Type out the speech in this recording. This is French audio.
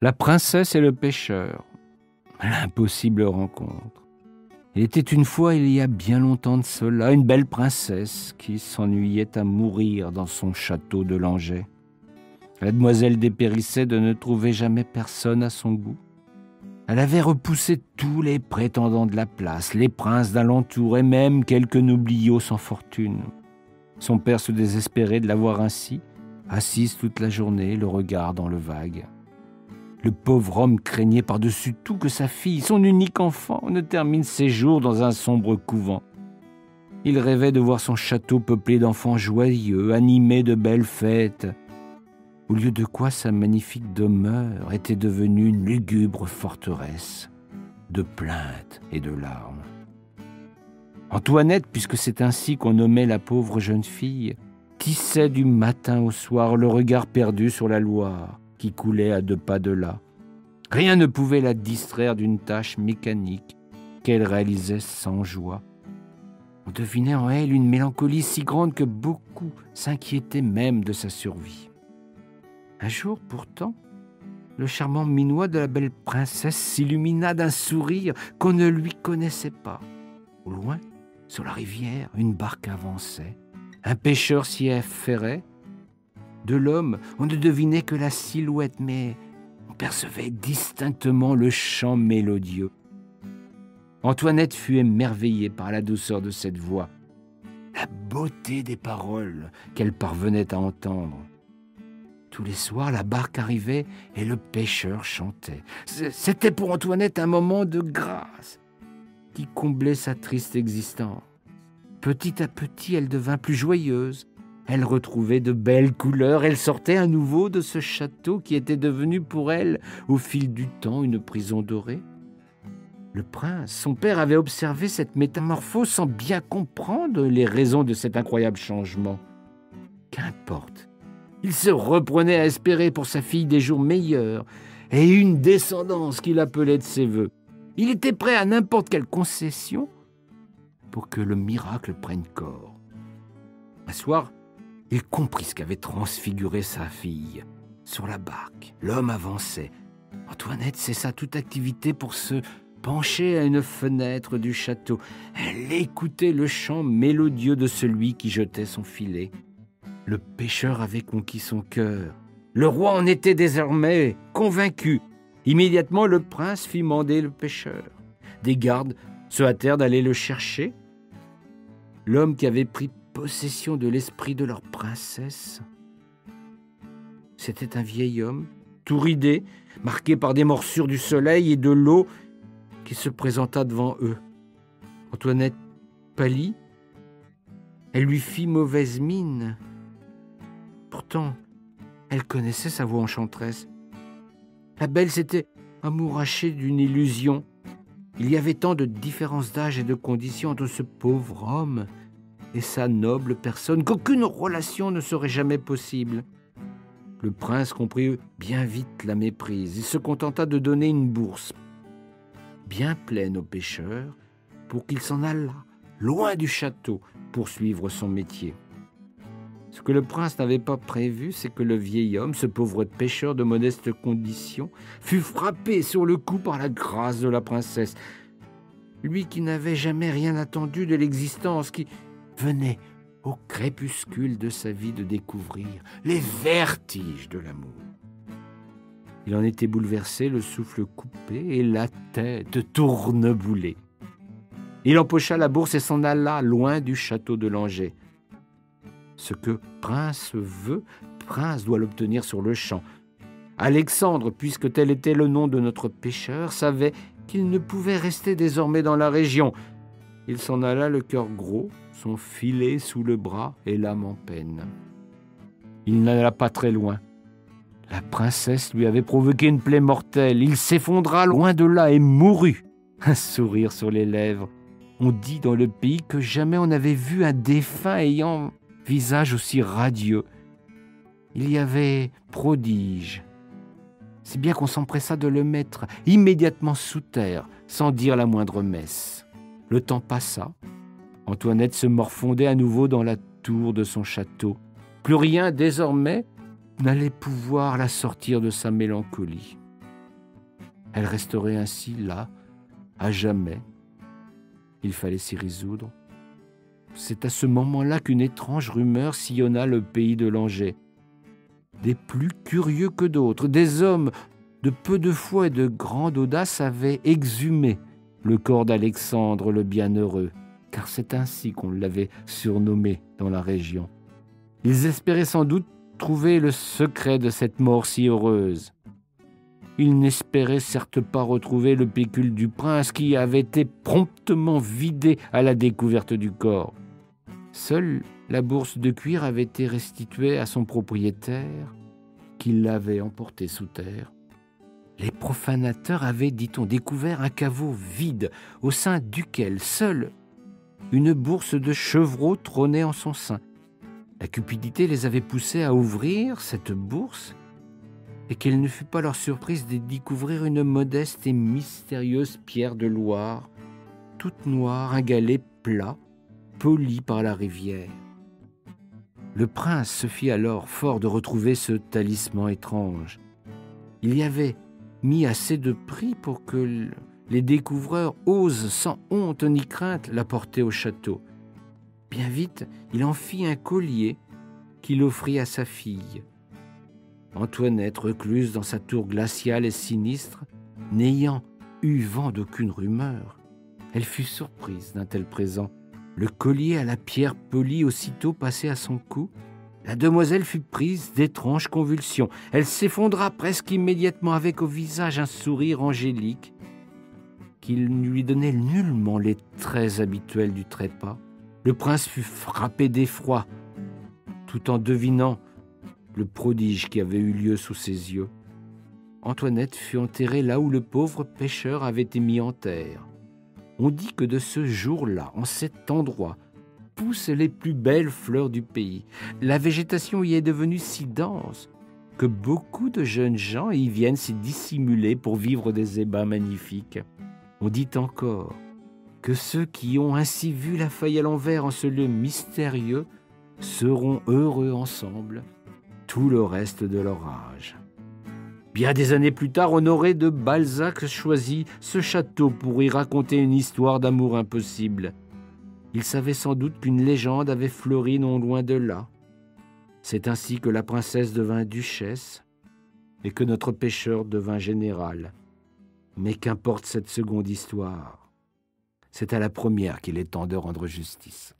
La princesse et le pêcheur. L'impossible rencontre. Il était une fois, il y a bien longtemps de cela, une belle princesse qui s'ennuyait à mourir dans son château de Langeais. La demoiselle dépérissait de ne trouver jamais personne à son goût. Elle avait repoussé tous les prétendants de la place, les princes d'alentour et même quelques nobliaux sans fortune. Son père se désespérait de la voir ainsi, assise toute la journée, le regard dans le vague. Le pauvre homme craignait par-dessus tout que sa fille, son unique enfant, ne termine ses jours dans un sombre couvent. Il rêvait de voir son château peuplé d'enfants joyeux, animé de belles fêtes, au lieu de quoi sa magnifique demeure était devenue une lugubre forteresse de plaintes et de larmes. Antoinette, puisque c'est ainsi qu'on nommait la pauvre jeune fille, tissait du matin au soir, le regard perdu sur la Loire qui coulait à 2 pas de là. Rien ne pouvait la distraire d'une tâche mécanique qu'elle réalisait sans joie. On devinait en elle une mélancolie si grande que beaucoup s'inquiétaient même de sa survie. Un jour, pourtant, le charmant minois de la belle princesse s'illumina d'un sourire qu'on ne lui connaissait pas. Au loin, sur la rivière, une barque avançait. Un pêcheur s'y affairait. De l'homme, on ne devinait que la silhouette, mais on percevait distinctement le chant mélodieux. Antoinette fut émerveillée par la douceur de cette voix, la beauté des paroles qu'elle parvenait à entendre. Tous les soirs, la barque arrivait et le pêcheur chantait. C'était pour Antoinette un moment de grâce qui comblait sa triste existence. Petit à petit, elle devint plus joyeuse. Elle retrouvait de belles couleurs. Elle sortait à nouveau de ce château qui était devenu pour elle, au fil du temps, une prison dorée. Le prince, son père, avait observé cette métamorphose sans bien comprendre les raisons de cet incroyable changement. Qu'importe. Il se reprenait à espérer pour sa fille des jours meilleurs et une descendance qu'il appelait de ses voeux. Il était prêt à n'importe quelle concession pour que le miracle prenne corps. Un soir, il comprit ce qu'avait transfiguré sa fille. Sur la barque, l'homme avançait. Antoinette cessa toute activité pour se pencher à une fenêtre du château. Elle écoutait le chant mélodieux de celui qui jetait son filet. Le pêcheur avait conquis son cœur. Le roi en était désormais convaincu. Immédiatement, le prince fit mander le pêcheur. Des gardes se hâtèrent d'aller le chercher. L'homme qui avait pris possession de l'esprit de leur princesse, c'était un vieil homme, tout ridé, marqué par des morsures du soleil et de l'eau, qui se présenta devant eux. Antoinette pâlit. Elle lui fit mauvaise mine. Pourtant, elle connaissait sa voix enchanteresse. La belle s'était amourachée d'une illusion. Il y avait tant de différences d'âge et de conditions entre ce pauvre homme et sa noble personne qu'aucune relation ne serait jamais possible. Le prince comprit bien vite la méprise. Il se contenta de donner une bourse bien pleine au pêcheur pour qu'il s'en allât, loin du château, pour suivre son métier. Ce que le prince n'avait pas prévu, c'est que le vieil homme, ce pauvre pêcheur de modeste condition, fut frappé sur le coup par la grâce de la princesse. Lui qui n'avait jamais rien attendu de l'existence, qui venait au crépuscule de sa vie de découvrir les vertiges de l'amour. Il en était bouleversé, le souffle coupé et la tête tourneboulée. Il empocha la bourse et s'en alla loin du château de Langeais. Ce que prince veut, prince doit l'obtenir sur le champ. Alexandre, puisque tel était le nom de notre pêcheur, savait qu'il ne pouvait rester désormais dans la région. Il s'en alla le cœur gros, son filet sous le bras et l'âme en peine. Il n'alla pas très loin. La princesse lui avait provoqué une plaie mortelle. Il s'effondra loin de là et mourut, un sourire sur les lèvres. On dit dans le pays que jamais on n'avait vu un défunt ayant visage aussi radieux. Il y avait prodige. Si bien qu'on s'empressa de le mettre immédiatement sous terre, sans dire la moindre messe. Le temps passa. Antoinette se morfondait à nouveau dans la tour de son château. Plus rien, désormais, n'allait pouvoir la sortir de sa mélancolie. Elle resterait ainsi là, à jamais. Il fallait s'y résoudre. C'est à ce moment-là qu'une étrange rumeur sillonna le pays de Langeais. Des plus curieux que d'autres, des hommes de peu de foi et de grande audace avaient exhumé le corps d'Alexandre le Bienheureux, car c'est ainsi qu'on l'avait surnommé dans la région. Ils espéraient sans doute trouver le secret de cette mort si heureuse. Ils n'espéraient certes pas retrouver le pécule du prince qui avait été promptement vidé à la découverte du corps. Seule la bourse de cuir avait été restituée à son propriétaire, qui l'avait emportée sous terre. Les profanateurs avaient, dit-on, découvert un caveau vide, au sein duquel seule une bourse de chevreau trônait en son sein. La cupidité les avait poussés à ouvrir cette bourse, et quelle ne fut pas leur surprise de découvrir une modeste et mystérieuse pierre de Loire, toute noire, un galet plat, poli par la rivière. Le prince se fit alors fort de retrouver ce talisman étrange. Il y avait mis assez de prix pour que les découvreurs osent sans honte ni crainte la porter au château. Bien vite, il en fit un collier qu'il offrit à sa fille. Antoinette, recluse dans sa tour glaciale et sinistre, n'ayant eu vent d'aucune rumeur, elle fut surprise d'un tel présent. Le collier à la pierre polie aussitôt passé à son cou, la demoiselle fut prise d'étranges convulsions. Elle s'effondra presque immédiatement avec au visage un sourire angélique qui ne lui donnait nullement les traits habituels du trépas. Le prince fut frappé d'effroi, tout en devinant le prodige qui avait eu lieu sous ses yeux. Antoinette fut enterrée là où le pauvre pêcheur avait été mis en terre. On dit que de ce jour-là, en cet endroit, poussent les plus belles fleurs du pays. La végétation y est devenue si dense que beaucoup de jeunes gens y viennent s'y dissimuler pour vivre des ébats magnifiques. On dit encore que ceux qui ont ainsi vu la feuille à l'envers en ce lieu mystérieux seront heureux ensemble tout le reste de leur âge. Bien des années plus tard, Honoré de Balzac choisit ce château pour y raconter une histoire d'amour impossible. Il savait sans doute qu'une légende avait fleuri non loin de là. C'est ainsi que la princesse devint duchesse et que notre pêcheur devint général. Mais qu'importe cette seconde histoire, c'est à la première qu'il est temps de rendre justice.